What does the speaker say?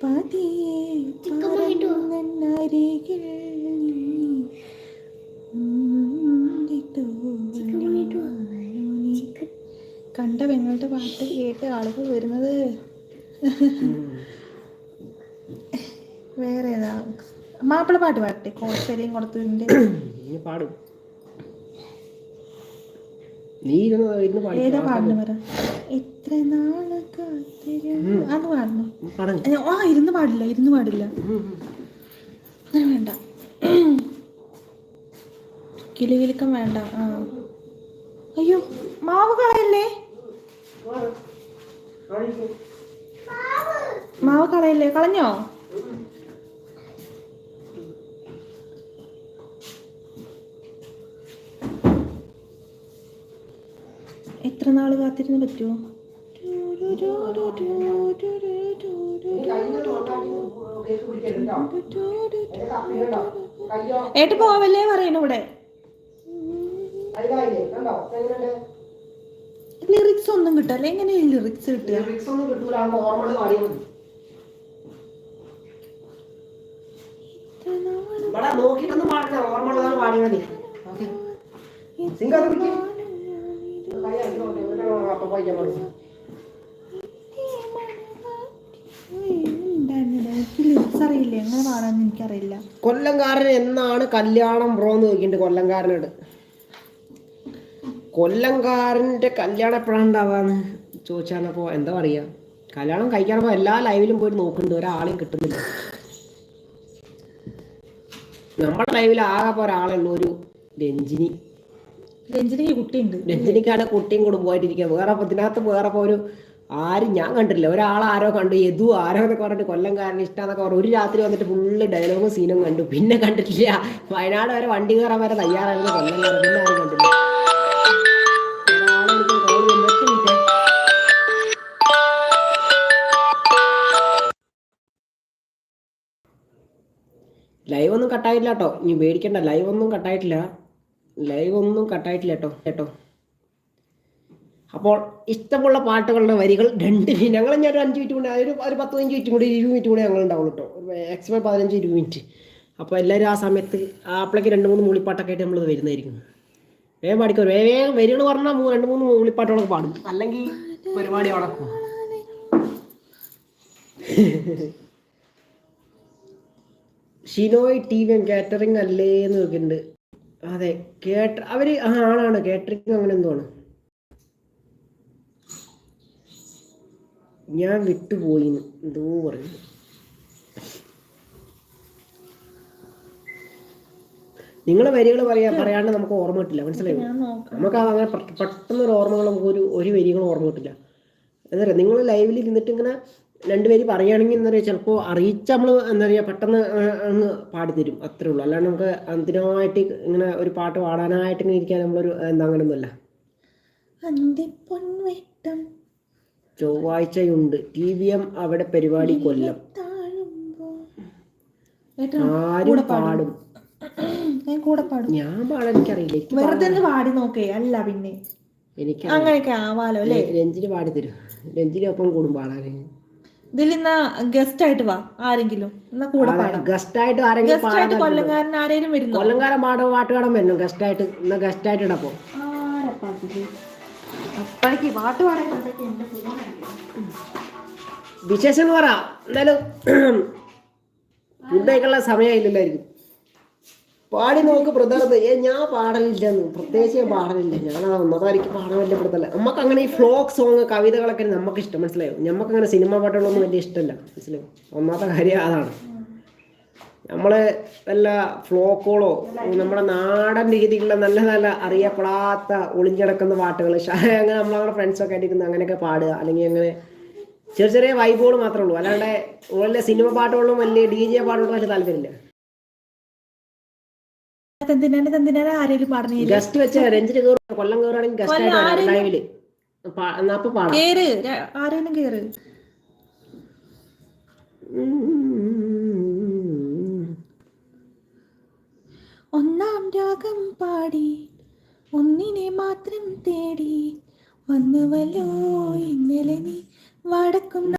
പതിയെ പറന്നരികിൽ കണ്ട പെങ്ങളുടെ പാട്ട് കേട്ട് ആളുകൾ വരുന്നത്. വേറെ ഏതാ മാപ്പിള പാട്ട് പാട്ടെ? കോട്ടരെയും കൊടുത്തതിന്റെ പാടും. ഏതാ പാടുന്ന പറ. എത്ര നാള് കാത്തിരുന്നു അത് പാടണം. ഇരുന്ന് പാടില്ല, ഇരുന്ന് പാടില്ല, അങ്ങനെ വേണ്ട. കിലുകിലുക്കം വേണ്ട. അയ്യോ മാവ് കളയല്ലേ, മാവ് കളയല്ലേ. കളഞ്ഞോ? എത്ര നാള് കാത്തിരുന്ന് പറ്റുമോ? ഏട്ട് പോവല്ലേ പറയണ ഇവിടെ. ലിറിക്സ് ഒന്നും കിട്ടല്ല. എങ്ങനെയാ ലിറിക്സ് കിട്ടുക? അറിയില്ലേ എങ്ങനെ പാടാന്ന് എനിക്കറിയില്ല. കൊല്ലംകാരൻ എന്നാണ് കല്യാണം ബ്രോ എന്ന് ചോദിക്കുന്നുണ്ട് കൊല്ലംകാരനോട്. കൊല്ലംകാരൻ്റെ കല്യാണം എപ്പോഴാണ് ഉണ്ടാവാന്ന് ചോദിച്ചാലപ്പോ എന്താ പറയാ, കല്യാണം കഴിക്കാനപ്പോ എല്ലാ ലൈവിലും പോയിട്ട് നോക്കുന്നുണ്ട്, ഒരാളെയും കിട്ടുന്നില്ല. നമ്മുടെ ലൈവിൽ ആകെ ഒരാളേ ഉള്ളൂ, ഒരു രഞ്ജിനി. രഞ്ജിനിക്ക് കുട്ടിയുണ്ട്. രഞ്ജിനിക്കാണ് കുട്ടിയും കുടുംബമായിട്ടിരിക്കുക. വേറെ ഇതിനകത്ത് വേറെ ഒരു ആരും ഞാൻ കണ്ടില്ല. ഒരാളാരോ കണ്ടു, യദു ആരോ എന്നൊക്കെ പറഞ്ഞിട്ട് കൊല്ലംകാരൻ ഇഷ്ടമെന്നൊക്കെ പറഞ്ഞു. ഒരു രാത്രി വന്നിട്ട് ഫുള്ള് ഡയലോഗും സീനും കണ്ടു, പിന്നെ കണ്ടിട്ടില്ല. വയനാട് വരെ വണ്ടി കയറാൻ വരെ തയ്യാറായിരുന്നു കൊല്ലംകാരൻ, പിന്നെ ആരും കണ്ടില്ല. ലൈവ് ഒന്നും കട്ടായിട്ടില്ല കേട്ടോ, ഇനി പേടിക്കണ്ട. ലൈവ് ഒന്നും കട്ടായിട്ടില്ല കേട്ടോ. അപ്പോൾ ഇഷ്ടമുള്ള പാട്ടുകളുടെ വരികൾ 2 ഞങ്ങൾ ഞാൻ ഒരു 5 മിനിറ്റ് കൂടി, ഒരു 10-15 മിനിറ്റ് കൂടി, 20 മിനിറ്റ് കൂടി ഞങ്ങൾ ഉണ്ടാവുള്ളൂ കേട്ടോ. Maximum 15-20 minute. അപ്പോൾ എല്ലാവരും ആ സമയത്ത് അപ്പോഴേക്ക് 2-3 മൂളിപ്പാട്ടൊക്കെ ആയിട്ട് നമ്മൾ വരുന്നതായിരിക്കും. വേഗം പാടിക്കോ, വേഗം വരികൾ പറഞ്ഞാൽ 2-3 മൂളിപ്പാട്ടുകളൊക്കെ പാടും, അല്ലെങ്കിൽ പരിപാടി നടക്കും. ഷിനോയ് TV കാറ്ററിംഗ് അല്ലേ എന്ന് നോക്കിയിട്ടുണ്ട്. അതെ അവർ ആണാണ് കാറ്ററിംഗ്, അങ്ങനെ എന്തോ ആണ്. ഞാൻ വിട്ടുപോയിന്ന് എന്തോ പറഞ്ഞു. നിങ്ങളെ വരികൾ പറയാണ്ട് നമുക്ക് ഓർമ്മ കിട്ടില്ല, മനസ്സിലായോ? നമുക്ക് അങ്ങനെ പെട്ടെന്നൊരു ഓർമ്മകൾ നമുക്ക് ഒരു വരികളും ഓർമ്മ കിട്ടില്ല. എന്താ പറയുക, നിങ്ങൾ ലൈവിൽ ഇരുന്നിട്ട് ഇങ്ങനെ 2 പേര് പറയുകയാണെങ്കിൽ എന്താ പറയുക, ചിലപ്പോൾ അറിയിച്ച നമ്മൾ എന്താ പറയുക പെട്ടെന്ന് അങ്ങ് പാടിത്തരും, അത്രേ ഉള്ളൂ. അല്ലാണ്ട് നമുക്ക് അതിനായിട്ട് ഇങ്ങനെ ഒരു പാട്ട് പാടാനായിട്ട് ഇങ്ങനെ ഇരിക്കാൻ നമ്മളൊരു അങ്ങനെയൊന്നുമല്ല. ചൊവ്വാഴ്ചയുണ്ട് TVM അവിടെ പരിപാടി കൊല്ലം. ആരും പാടും? ഞാൻ പാടാൻ എനിക്കറിയില്ല. വെറുതെ പാടി നോക്കേ, അല്ല പിന്നെ എനിക്ക് അങ്ങനെയൊക്കെ ആവാലോ അല്ലേ. രഞ്ജിന് പാടി തരും, രഞ്ജിന് ഒപ്പം കൂടും പാടാൻ. ഇതിൽ ഗസ്റ്റ് ആയിട്ട് വാ ആരെങ്കിലും, കൂടെ പാടാം. ഗസ്റ്റ് ആയിട്ട് ആരെങ്കിലും കൊല്ലംകാരൻ ആരെങ്കിലും വരുന്നു, കൊല്ലംകാരൻ പാട്ടുകാരൻ വരുന്നു ഗസ്റ്റ് ആയിട്ട്. ഗസ്റ്റ് ആയിട്ട് ഇടപ്പോ അപ്പോഴേക്ക് പാട്ട് പാടാൻ വിശേഷം പറ. എന്തായാലും ഫുഡ് കഴിക്കാനുള്ള സമയമായില്ലായിരിക്കും. പാടി നോക്ക് ബ്രദർ. ഞാൻ പാടലില്ലെന്ന്, പ്രത്യേകിച്ച് ഞാൻ പാടലില്ല. ഞാൻ ഒന്നതായിരിക്കും പാടാൻ വലിയ പെടുത്തല്ല. നമുക്ക് അങ്ങനെ ഈ ഫ്ലോക്ക് സോങ് കവിതകളൊക്കെ നമുക്ക് ഇഷ്ടം, മനസ്സിലായോ? നമുക്ക് അങ്ങനെ സിനിമ പാട്ടുകളൊന്നും വലിയ ഇഷ്ടമല്ല, മനസ്സിലായോ? ഒന്നാമത്തെ കാര്യം അതാണ്. നമ്മൾ വല്ല ഫ്ലോക്കുകളോ നമ്മുടെ നാടൻ രീതിയിലുള്ള നല്ല നല്ല അറിയപ്പെടാത്ത ഒളിഞ്ഞടക്കുന്ന പാട്ടുകൾ അങ്ങനെ നമ്മളങ്ങനെ ഫ്രണ്ട്സൊക്കെ ആയിട്ടിരിക്കുന്ന അങ്ങനെയൊക്കെ പാടുക, അല്ലെങ്കിൽ അങ്ങനെ ചെറിയ വൈബുകൾ മാത്രമേ ഉള്ളൂ. അല്ലാണ്ട് വലിയ സിനിമ പാട്ടുകളും വലിയ DJ പാട്ടുകളും വലിയ താല്പര്യമില്ല. ഗസ്റ്റ് വെച്ച രഞ്ജിന് കൊല്ലം കയറുകയാണെങ്കിൽ ഗസ്റ്റ് ആയിട്ട് ലൈവില് അപ്പൊ പാടാം. ഒന്നാം രാഗം പാടി ഒന്നിനെ മാത്രം തേടി വന്നുവല്ലോ ഇന്നലെ നീ വടക്കും